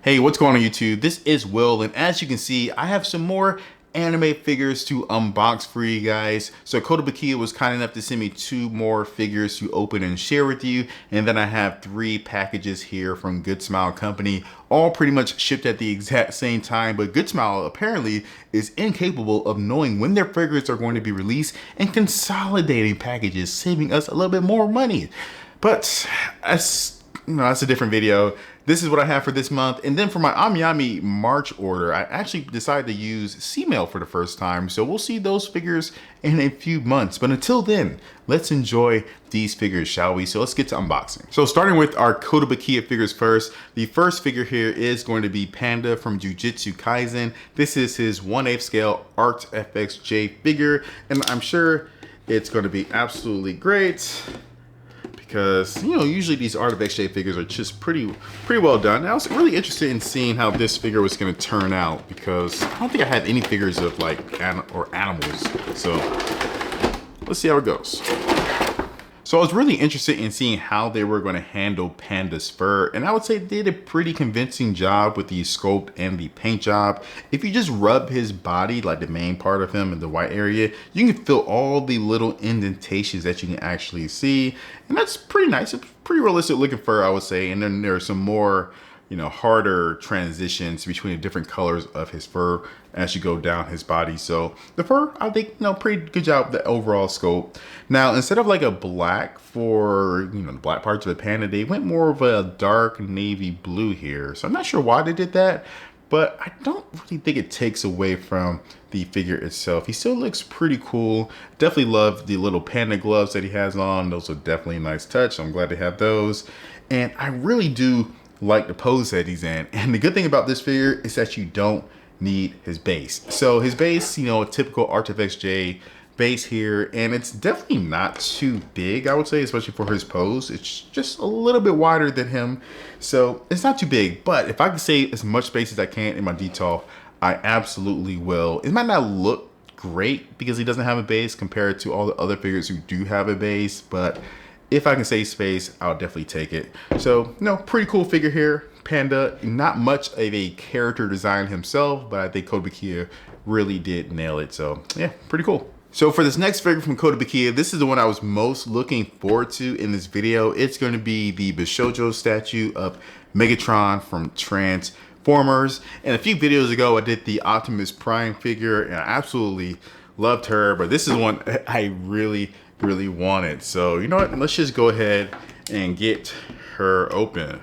Hey, what's going on YouTube? This is Will, and as you can see, I have some more anime figures to unbox for you guys. So Kotobukiya was kind enough to send me 2 more figures to open and share with you, and then I have 3 packages here from Good Smile Company, all pretty much shipped at the exact same time, but Good Smile apparently is incapable of knowing when their figures are going to be released and consolidating packages, saving us a little bit more money. But that's a different video. This is what I have for this month. And then for my Amiyami March order, I actually decided to use C-Mail for the first time. So we'll see those figures in a few months. But until then, let's enjoy these figures, shall we? So let's get to unboxing. So starting with our Kotobukiya figures first, the first figure here is going to be Panda from Jujutsu Kaisen. This is his 1/8 scale ARTFX J figure. And I'm sure it's going to be absolutely great, because usually these ARTFX J figures are just pretty well done. I was really interested in seeing how this figure was going to turn out, because I don't think I had any figures of like animals. So let's see how it goes. So I was really interested in seeing how they were going to handle Panda's fur, and I would say they did a pretty convincing job with the sculpt and the paint job. If you just rub his body, like the main part of him in the white area, you can feel all the little indentations that you can actually see, and that's pretty nice. It's pretty realistic looking fur, I would say. And then there's some more harder transitions between the different colors of his fur as you go down his body. So the fur, I think, pretty good job, the overall scope. Now, instead of like a black for, the black parts of the Panda, they went more of a dark navy blue here. So I'm not sure why they did that, but I don't really think it takes away from the figure itself. He still looks pretty cool. Definitely love the little Panda gloves that he has on. Those are definitely a nice touch. I'm glad to have those. And I really do like the pose that he's in. And the good thing about this figure is that you don't need his base. So his base, a typical ARTFX J base here, and it's definitely not too big, I would say, especially for his pose. It's just a little bit wider than him, so it's not too big. But if I can save as much space as I can in my detail, I absolutely will. It might not look great because he doesn't have a base compared to all the other figures who do have a base, but if I can save space, I'll definitely take it. So, pretty cool figure here. Panda, not much of a character design himself, but I think Kotobukiya really did nail it. So, yeah, pretty cool. So for this next figure from Kotobukiya, this is the one I was most looking forward to in this video. It's going to be the Bishoujo statue of Megatron from Transformers. And a few videos ago, I did the Optimus Prime figure, and I absolutely loved her. But this is one I really wanted. So you know what, let's just go ahead and get her open.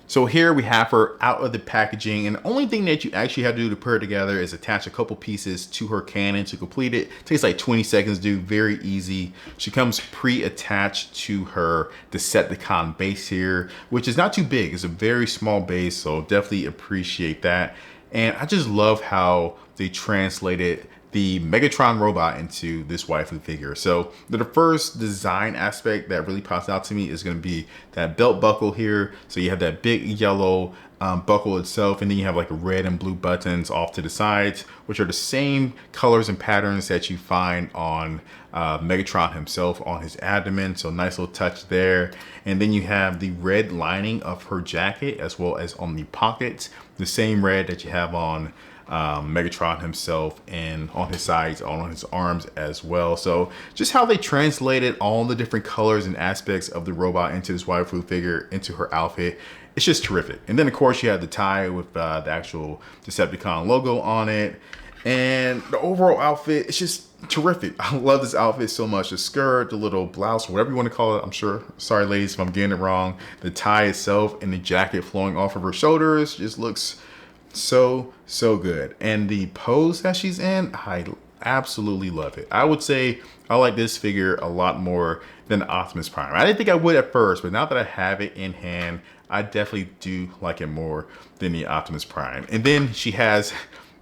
So here we have her out of the packaging, and the only thing that you actually have to do to put her together is attach a couple pieces to her cannon to complete it. It takes like 20 seconds to do, very easy. She comes pre-attached to her Decepticon base here, which is not too big. It's a very small base, so definitely appreciate that. And I just love how they translated the Megatron robot into this waifu figure. So the first design aspect that really pops out to me is going to be that belt buckle here. So you have that big yellow buckle itself, and then you have like red and blue buttons off to the sides, which are the same colors and patterns that you find on Megatron himself on his abdomen. So nice little touch there. And then you have the red lining of her jacket, as well as on the pockets, the same red that you have on Megatron himself, and on his sides, on his arms as well. So just how they translated all the different colors and aspects of the robot into this waifu figure, into her outfit, it's just terrific. And then of course you have the tie with the actual Decepticon logo on it, and the overall outfit, it's just terrific. I love this outfit so much. The skirt, the little blouse, whatever you want to call it. I'm sure, sorry ladies if I'm getting it wrong. The tie itself and the jacket flowing off of her shoulders just looks so good. And the pose that she's in, I absolutely love it. I would say I like this figure a lot more than Optimus Prime. I didn't think I would at first, but now that I have it in hand, I definitely do like it more than the Optimus Prime. And then she has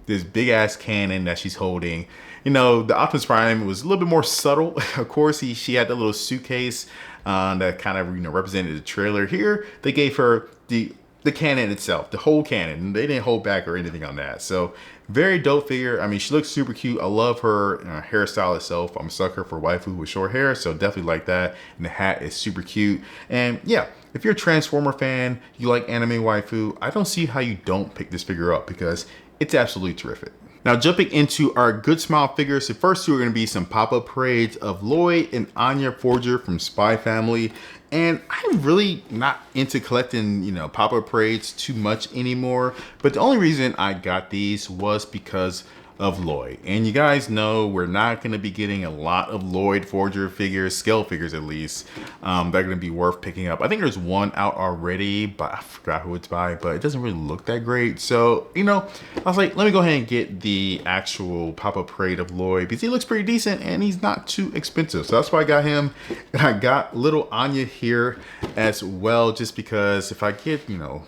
this big ass cannon that she's holding. The Optimus Prime was a little bit more subtle. Of course, she had that little suitcase that kind of represented the trailer. Here they gave her the the canon itself, the whole canon. They didn't hold back or anything on that. So very dope figure. I mean, she looks super cute. I love her hairstyle itself. I'm a sucker for waifu with short hair, so definitely like that. And the hat is super cute. And yeah, if you're a Transformer fan, you like anime waifu, I don't see how you don't pick this figure up because it's absolutely terrific. Now jumping into our Good Smile figures, the first two are going to be some pop-up parades of Loyd and Anya Forger from Spy Family. And I'm really not into collecting, you know, pop-up parades too much anymore. But the only reason I got these was because of Loyd. And you guys know we're not going to be getting a lot of Loyd Forger figures, scale figures at least, that are going to be worth picking up. I think there's one out already, but I forgot who it's by, but it doesn't really look that great. So, you know, I was like, let me go ahead and get the actual pop-up parade of Loyd because he looks pretty decent and he's not too expensive. So that's why I got him. And I got little Anya here as well, just because if I get, you know,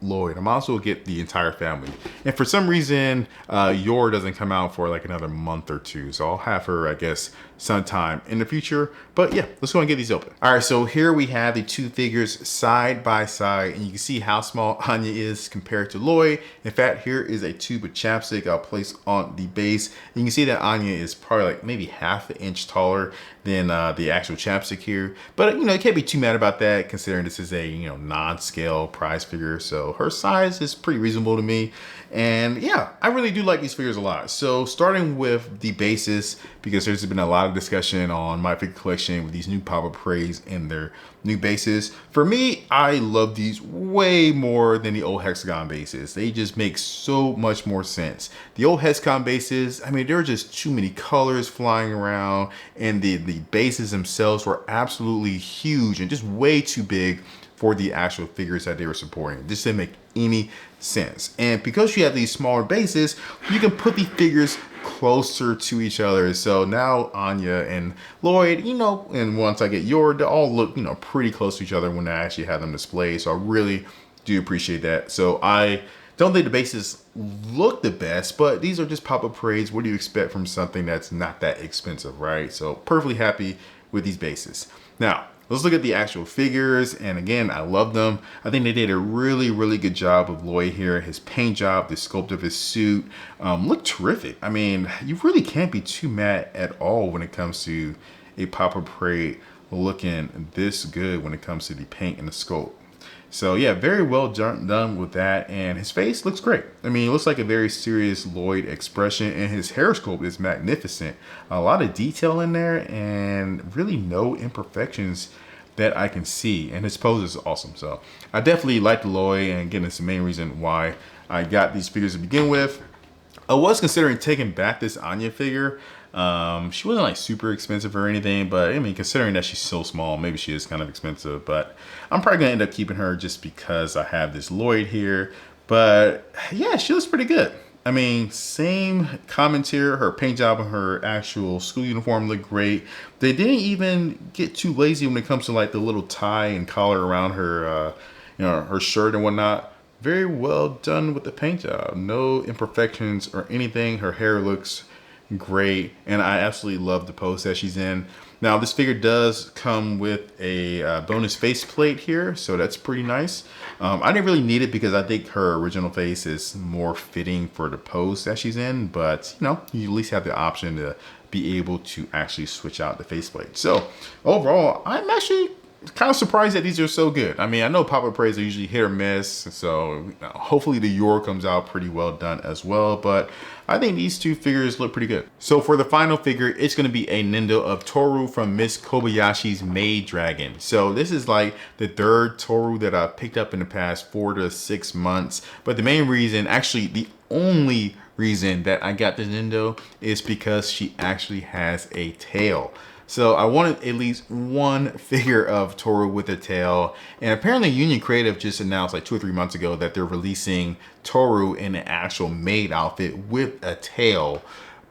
Loyd, I'm also get the entire family. And for some reason, Yor doesn't come out for like another month or two. So I'll have her, I guess, sometime in the future. But yeah, let's go and get these open. All right, so here we have the two figures side by side, and you can see how small Anya is compared to Loyd. In fact, here is a tube of chapstick I'll place on the base. You can see that Anya is probably like maybe half an inch taller than the actual chapstick here. But you know, you can't be too mad about that considering this is a, you know, non-scale prize figure. So her size is pretty reasonable to me. And yeah, I really do like these figures a lot. So starting with the bases, because there's been a lot of discussion on my figure collection with these new pop-up parades and their new bases. For me, I love these way more than the old hexagon bases. They just make so much more sense. The old hexagon bases, I mean, there were just too many colors flying around, and the bases themselves were absolutely huge and just way too big for the actual figures that they were supporting. This didn't make any sense. And because you have these smaller bases, you can put the figures closer to each other. So now Anya and Loyd, you know, and once I get Yor, they all look, you know, pretty close to each other when I actually have them displayed. So I really do appreciate that. So I don't think the bases look the best, but these are just pop-up parades. What do you expect from something that's not that expensive, right? So perfectly happy with these bases. Now, let's look at the actual figures. And again, I love them. I think they did a really, really good job of Loyd here. His paint job, the sculpt of his suit, look terrific. I mean, you really can't be too mad at all when it comes to a pop-up parade looking this good when it comes to the paint and the sculpt. So yeah, very well done with that. And his face looks great. I mean, it looks like a very serious Loyd expression, and his hair sculpt is magnificent. A lot of detail in there and really no imperfections that I can see. And his pose is awesome. So I definitely like Loyd, and again, it's the main reason why I got these figures to begin with. I was considering taking back this Anya figure. She wasn't like super expensive or anything, but I mean, considering that she's so small, maybe she is kind of expensive, but I'm probably gonna end up keeping her just because I have this Loyd here. But yeah, she looks pretty good. I mean, same commentary, her paint job and her actual school uniform look great. They didn't even get too lazy when it comes to like the little tie and collar around her, you know, her shirt and whatnot. Very well done with the paint job. No imperfections or anything. Her hair looks great, and I absolutely love the pose that she's in. Now this figure does come with a bonus face plate here, so that's pretty nice. I didn't really need it because I think her original face is more fitting for the pose that she's in, but you know, you at least have the option to be able to actually switch out the faceplate. So overall, I'm actually kind of surprised that these are so good. I mean, I know pop-up parades are usually hit or miss, so hopefully the Yor comes out pretty well done as well, but I think these two figures look pretty good. So for the final figure, it's going to be a Nendo of Toru from Miss Kobayashi's Maid Dragon. So this is like the third Toru that I picked up in the past 4 to 6 months, but the main reason, actually the only reason that I got this Nendo is because she actually has a tail. So I wanted at least one figure of Toru with a tail. And apparently Union Creative just announced like 2 or 3 months ago that they're releasing Toru in an actual Maid outfit with a tail.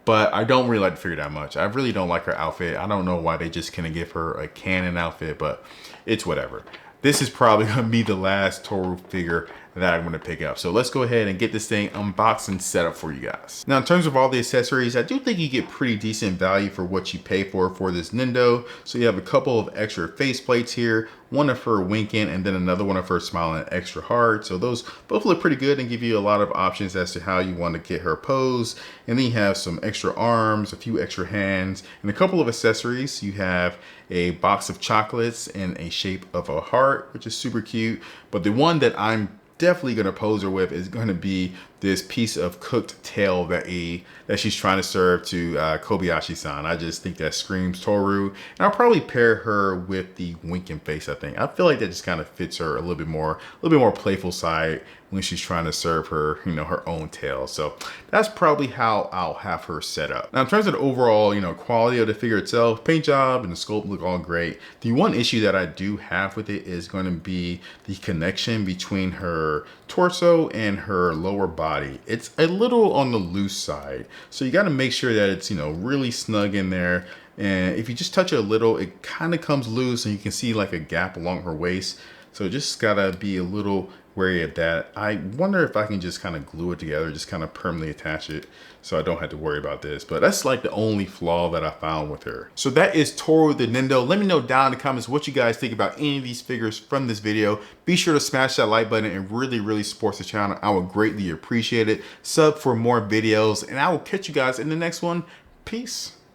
But I don't really like the figure that much. I really don't like her outfit. I don't know why they just couldn't give her a canon outfit, but it's whatever. This is probably gonna be the last Toru figure that I'm gonna pick up. So let's go ahead and get this thing unboxed and set up for you guys. Now, in terms of all the accessories, I do think you get pretty decent value for what you pay for this Nendo. So you have a couple of extra face plates here, one of her winking and then another one of her smiling extra hard. So those both look pretty good and give you a lot of options as to how you want to get her pose. And then you have some extra arms, a few extra hands, and a couple of accessories. You have a box of chocolates in a shape of a heart, which is super cute. But the one that I'm definitely gonna pose her with is gonna be this piece of cooked tail that she's trying to serve to Kobayashi-san. I just think that screams Toru, and I'll probably pair her with the winking face. I feel like that just kind of fits her a little bit more playful side when she's trying to serve her, you know, her own tail. So that's probably how I'll have her set up. Now, in terms of the overall, you know, quality of the figure itself, paint job and the sculpt look all great. The one issue that I do have with it is going to be the connection between her torso and her lower body. It's a little on the loose side, so you got to make sure that it's, you know, really snug in there. And if you just touch it a little, it kind of comes loose and you can see like a gap along her waist. So just gotta be a little wary of that. I wonder if I can just kind of glue it together, just kind of permanently attach it so I don't have to worry about this. But that's like the only flaw that I found with her. So that is Toru the Nendo. Let me know down in the comments what you guys think about any of these figures from this video. Be sure to smash that like button and really support the channel. I would greatly appreciate it. Sub for more videos, and I will catch you guys in the next one. Peace.